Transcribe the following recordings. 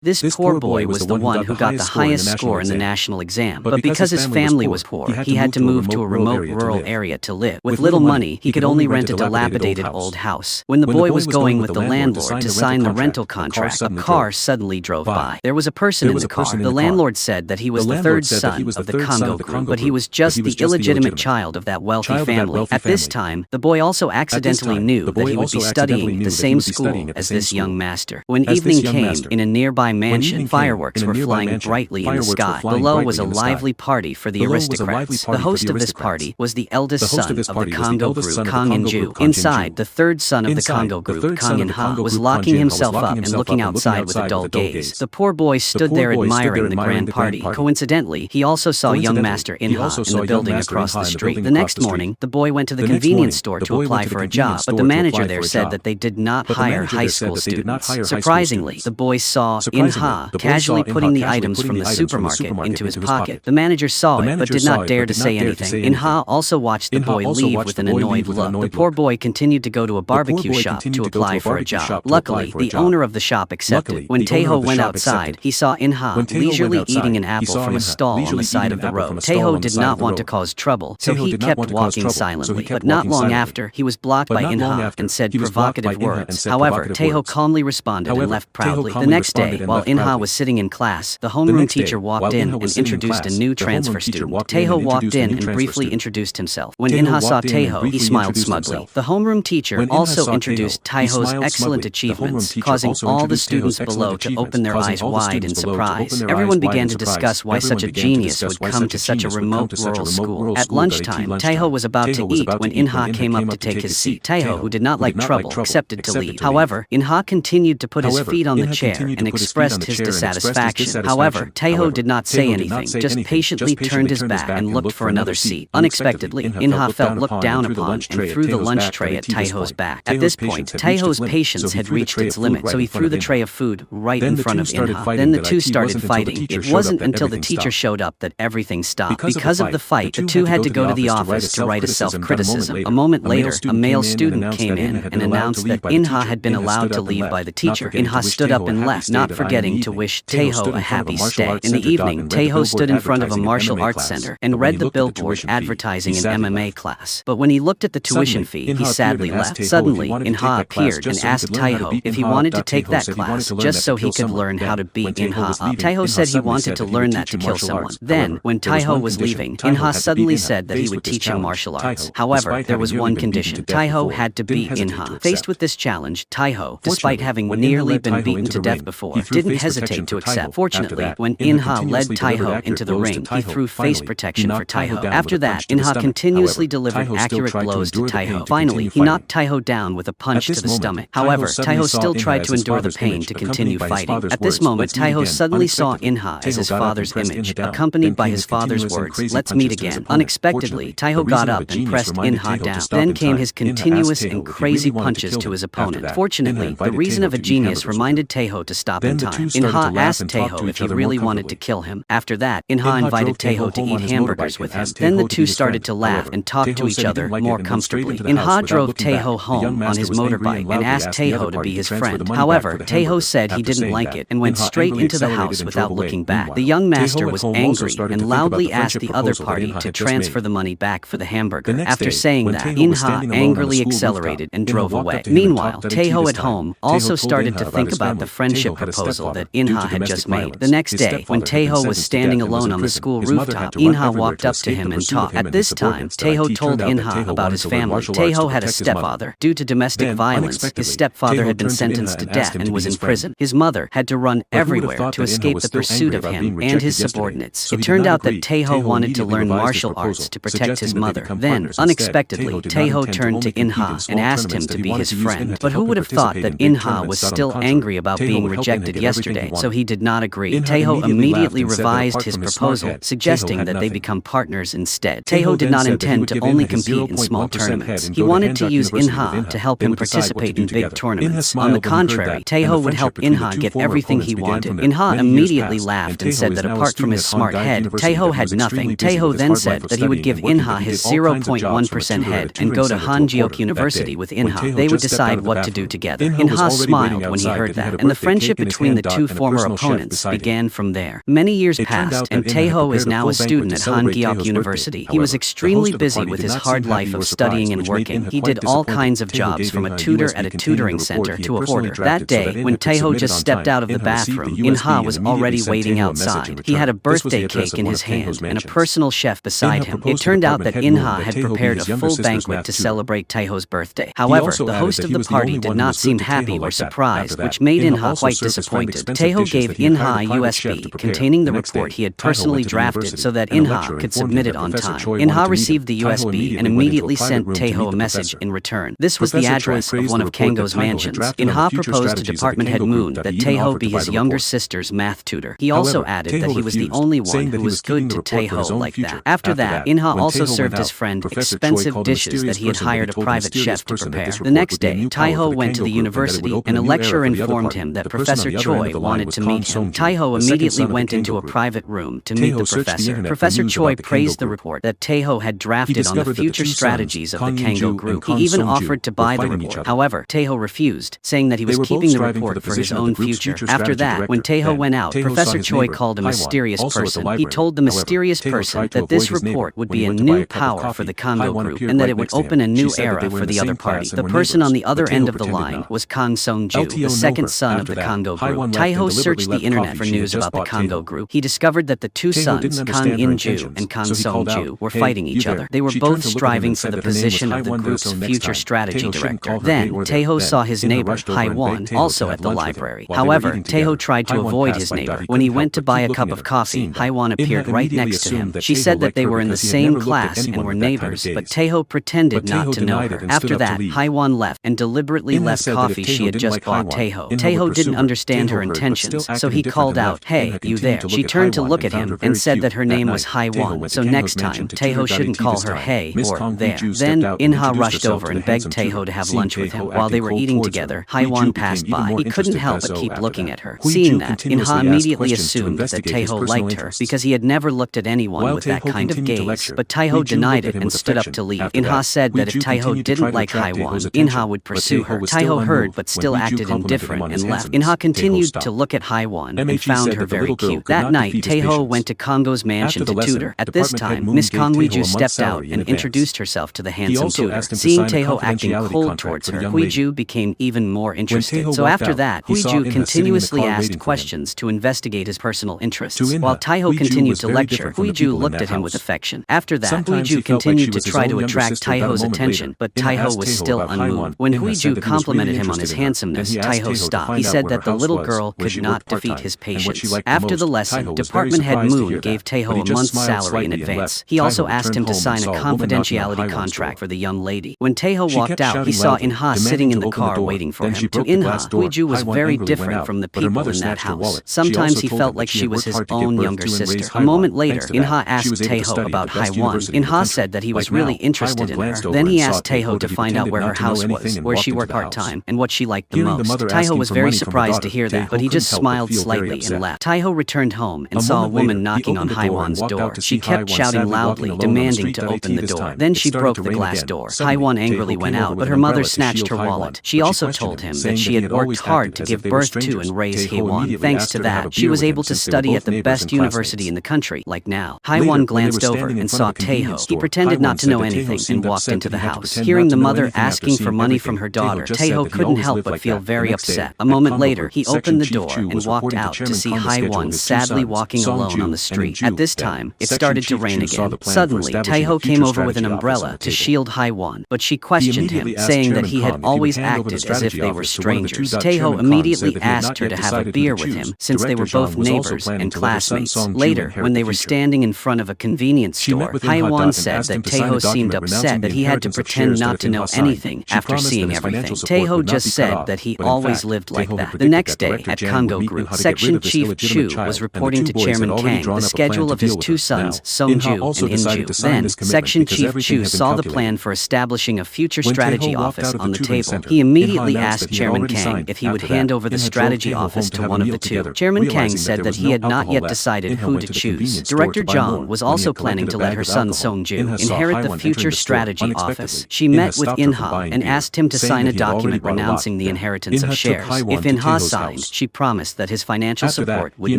This poor boy was the one who got the highest score in the national exam, but because his family was poor, he had to move to a remote rural area to live. With little money, he could only rent a dilapidated old house. When the boy was going with the landlord to sign the rental contract, a car suddenly drove by. There was a person in the car. The landlord said that he was the third son of the Congo group, but he was just the illegitimate child of that wealthy family. At this time, the boy also accidentally knew that he would be studying the same school as this young master. When evening came, in a nearby mansion, fireworks were flying brightly in the sky. Below was a lively party for the aristocrats. The host of this party was the eldest son of the Congo group, Kong In-ju. Inside, the third son of the Congo group, Kong In-ha, was locking himself up and looking outside with a dull gaze. The poor boy stood there admiring the grand party. Coincidentally, he also saw young master In-ha in the building across the street. The next morning, the boy went to the convenience store to apply for a job, but the manager there said that they did not hire high school students. Surprisingly, the boy saw In-ha casually putting the items from the supermarket into his pocket. The manager saw it but did not dare to say anything. In-ha also watched the boy leave with an annoyed look. The poor boy continued to go to a barbecue shop to apply for a job. Luckily, the owner of the shop accepted. When Taeho went outside, he saw In-ha leisurely eating an apple from a stall on the side of the road. Taeho did not want to cause trouble, so he kept walking silently. But not long after, he was blocked by In-ha and said provocative words. However, Taeho calmly responded and left proudly. The next day, while In-ha was sitting in class, the homeroom teacher walked in and introduced a new transfer student. Taeho walked in and briefly introduced himself. When In-ha saw Taeho, he smiled smugly. The homeroom teacher also introduced Taeho's excellent achievements, causing all the students below to open their eyes wide in surprise. Everyone began to discuss why such a genius would come to such a remote rural school. At lunchtime, Taeho was about to eat when In-ha came up to take his seat. Taeho, who did not like trouble, accepted to leave. However, In-ha continued to put his feet on the chair and expressed his dissatisfaction. However, Taeho did not say anything, just patiently turned his back and looked for another seat. Unexpectedly, In-ha felt looked down upon and threw the lunch tray at Taeho's back. At this point, Taeho's patience had reached its limit, so he threw the tray of food right in front of In-ha. Then the two started fighting. It wasn't until the teacher showed up that everything stopped. Because of the fight, the two had to go to the office to write a self-criticism. A moment later, a male student came in and announced that In-ha had been allowed to leave by the teacher. In-ha stood up and left, not forgetting to wish Taeho a happy stay. In the evening, Taeho stood in front of a martial arts center and read the billboard advertising an MMA class. But when he looked at the tuition fee, he sadly left. Suddenly, In-ha appeared and asked Taeho if he wanted to take that class just so he could learn how to beat In-ha up. Taeho said he wanted to learn that to kill someone. Then, when Taeho was leaving, In-ha suddenly said that he would teach him martial arts. However, there was one condition. Taeho had to beat In-ha. Faced with this challenge, Taeho, despite having nearly been beaten to death before, didn't hesitate to accept. Fortunately, when In-ha led Taeho into the ring, he threw face protection for Taeho. After that, In-ha continuously delivered accurate blows to Taeho. Finally, he knocked Taeho down with a punch to the stomach. However, Taeho still tried to endure the pain to continue fighting. At this moment, Taeho suddenly saw In-ha as his father's image, accompanied by his father's words, "Let's meet again." Unexpectedly, Taeho got up and pressed In-ha down. Then came his continuous and crazy punches to his opponent. Fortunately, the reason of a genius reminded Taeho to stop in time. In-ha asked Taeho if he really wanted to kill him. After that, In-ha invited Taeho to eat hamburgers with him. Then the two started to laugh and talk to each other more comfortably. In-ha drove Taeho home on his motorbike and asked Taeho to be his friend. However, Taeho said he didn't like it and went straight into the house without looking back. The young master was angry and loudly asked the other party to transfer the money back for the hamburger. After saying that, In-ha angrily accelerated and drove away. Meanwhile, Taeho at home also started to think about the friendship proposal that In-ha had just made. The next day, when Taeho was standing alone on the school rooftop, In-ha walked up to him and talked. At this time, Taeho told In-ha about his family. Taeho had a stepfather. Due to domestic violence, his stepfather had been sentenced to death and was in prison. His mother had to run everywhere to escape the pursuit of him and his subordinates. It turned out that Taeho wanted to learn martial arts to protect his mother. Then, unexpectedly, Taeho turned to In-ha and asked him to be his friend. But who would have thought that In-ha was still angry about being rejected yesterday, so he did not agree. Taeho immediately revised his proposal, suggesting that they become partners instead. Taeho did not intend to only compete in small tournaments. He wanted to use In-ha to help him participate in big tournaments. On the contrary, Taeho would help In-ha get everything he wanted. In-ha immediately laughed and said that apart from his smart head, Taeho had nothing. Taeho then said that he would give In-ha his 0.1% head and go to Hanjiok University with In-ha. They would decide what to do together. In-ha smiled when he heard that, and the friendship between between the two former opponents began from there. Many years passed, and Taeho is now a student at Hangyeok University. He was extremely busy with his hard life of studying and working. He did all kinds of jobs, from a tutor at a tutoring center to a porter. That day, when Taeho just stepped out of the bathroom, In-ha was already waiting outside. He had a birthday cake in his hand and a personal chef beside him. It turned out that In-ha had prepared a full banquet to celebrate Taeho's birthday. However, the host of the party did not seem happy or surprised, which made In-ha quite disappointed. Taeho gave In-ha a USB containing the report he had personally drafted so that In-ha could submit it on time. In-ha received the USB and immediately sent Taeho a message in return. This was the address of one of Kanggo's mansions. In-ha proposed to Department Head Moon that Taeho be his younger sister's math tutor. He also added that he was the only one who was good to Taeho like that. After that, In-ha also served his friend expensive dishes that he had hired a private chef to prepare. The next day, Taeho went to the university, and a lecturer informed him that Professor Choi wanted to meet him. Taeho immediately went into a private room to meet the professor. Professor Choi praised the report that Taeho had drafted on the future strategies of the Kanggo group. He even offered to buy the report. However, Taeho refused, saying that he was keeping the report for his own future. After that, when Taeho went out, Professor Choi called a mysterious person. He told the mysterious person that this report would be a new power for the Kanggo group and that it would open a new era for the other party. The person on the other end of the line was Kang Sung-ju, the second son of the Kanggo group. Taeho searched the internet for news about the Kanggo group. He discovered that the two sons, Kang In-ju and Kang Sung-ju, were fighting each other. They were both striving for the position of the group's future strategy director. Then, Taeho saw his neighbor, Hye-won, also at the library. However, Taeho tried to avoid his neighbor. When he went to buy a cup of coffee, Hye-won appeared right next to him. She said that they were in the same class and were neighbors, but Taeho pretended not to know her. After that, Hye-won left and deliberately left coffee she had just bought Taeho. Taeho didn't understand her intentions, so he called out, "Hey, you there?" She turned to look at him and said that her name was Hye-won, so next time, Taeho shouldn't call her hey or there. Then, In-ha rushed over and begged Taeho to have lunch with him. While they were eating together, Hye-won passed by. He couldn't help but keep looking at her. Seeing that, In-ha immediately assumed that Taeho liked her because he had never looked at anyone with that kind of gaze. But Taeho denied it and stood up to leave. In-ha said that if Taeho didn't like Hye-won, In-ha would pursue her. Taeho heard but still acted indifferent and left. In-ha continued to look at Hye-won and found her very cute. That night, Taeho went to Kanggo's mansion to tutor. At this time, Miss Kang Hui-ju stepped out and introduced herself to the handsome tutor. Seeing Taeho acting cold towards her, Hui-ju became even more interested. So after that, Hui-ju continuously asked questions to investigate his personal interests. While Taeho continued to lecture, Hui-ju looked at him with affection. After that, Hui-ju continued to try to attract Taeho's attention, but Taeho was still unmoved. When Hui-ju complimented him on his handsomeness, Taeho stopped. He said that the little girl could not defeat his patience. After the lesson, Department Head Moon gave Taeho a month's salary in advance. He also asked him to sign a confidentiality contract for the young lady. When Taeho walked out, he saw In-ha sitting in the car waiting for him. To In-ha, Hui-ju was very different from the people in that house. Sometimes he felt like she was his own younger sister. A moment later, In-ha asked Taeho about Hye-won. In-ha said that he was really interested in her. Then he asked Taeho to find out where her house was, where she worked part-time, and what she liked the most. Taeho was very surprised to hear that, but he just smiled slightly and left. Taeho returned home and saw a woman knocking on Hye-won's door. She kept shouting loudly, demanding to open the door. Then she broke the glass door. Hye-won angrily went out, but her mother snatched her wallet. She also told him that she had worked hard to give birth to and raise Hye-won. Thanks to that, she was able to study at the best university in the country, like now. Hye-won glanced over and saw Taeho. He pretended not to know anything and walked into the house. Hearing the mother asking for money from her daughter, Taeho couldn't help but feel very upset. A moment later, he opened the door and walked out to see Hye-won sadly walking alone on the street. At this time, it started to rain again. Suddenly, Taeho came over with an umbrella to shield Hye-won, but she questioned him, saying that he had always acted as if they were strangers. Taeho immediately asked her to have a beer with him, since they were both neighbors and classmates. Later, when they were standing in front of a convenience store, Hye-won said that Taeho seemed upset that he had to pretend not to know anything after seeing everything. Taeho just said that he always lived like that. The next day, at Kanggo Group, Section Chief Chu was reporting to Chairman Kang the schedule of his two sons, Sung-ju and In-ju. Then, Section Chief Chu saw the plan for establishing a future strategy office on the table. He immediately asked Chairman Kang if he would hand over the strategy office to one of the two. Chairman Kang said that he had not yet decided who to choose. Director Jong was also planning to let her son Sung-ju inherit the future strategy office. She met with In-ha and asked him to sign a document renouncing the inheritance of shares. If In-ha signed, mind. She promised that his financial support would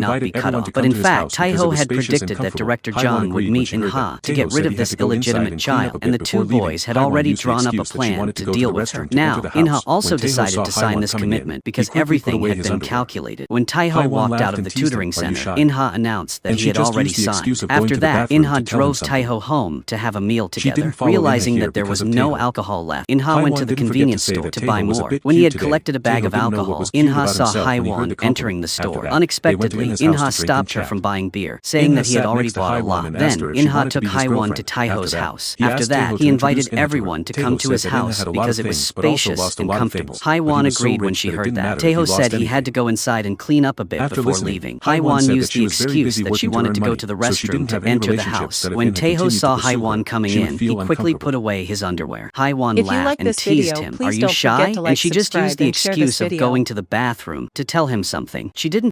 not be cut off. But in fact, Taiho had predicted that Director Jong would meet In-ha to get rid of this illegitimate child, and the two boys had already drawn up a plan to deal with her. Now, In-ha also decided to sign this commitment because everything had been calculated. When Taiho walked out of the tutoring center, In-ha announced that he had already signed. After that, In-ha drove Taiho home to have a meal together. Realizing that there was no alcohol left, In-ha went to the convenience store to buy more. When he had collected a bag of alcohol, In-ha saw Haiwan entering the store. Unexpectedly, In-ha stopped her from buying beer, saying that he had already bought a lot. Then, In-ha took Haiwan to Taiho's house. After that, he invited everyone to come to his house because it was spacious and comfortable. Haiwan agreed when she heard that. Taiho said he had to go inside and clean up a bit before leaving. Haiwan used the excuse that she wanted to go to the restroom to enter the house. When Taiho saw Haiwan coming in, he quickly put away his underwear. Haiwan laughed and teased him. "Are you shy?" And she just used the excuse of going to the bathroom to tell him something. She didn't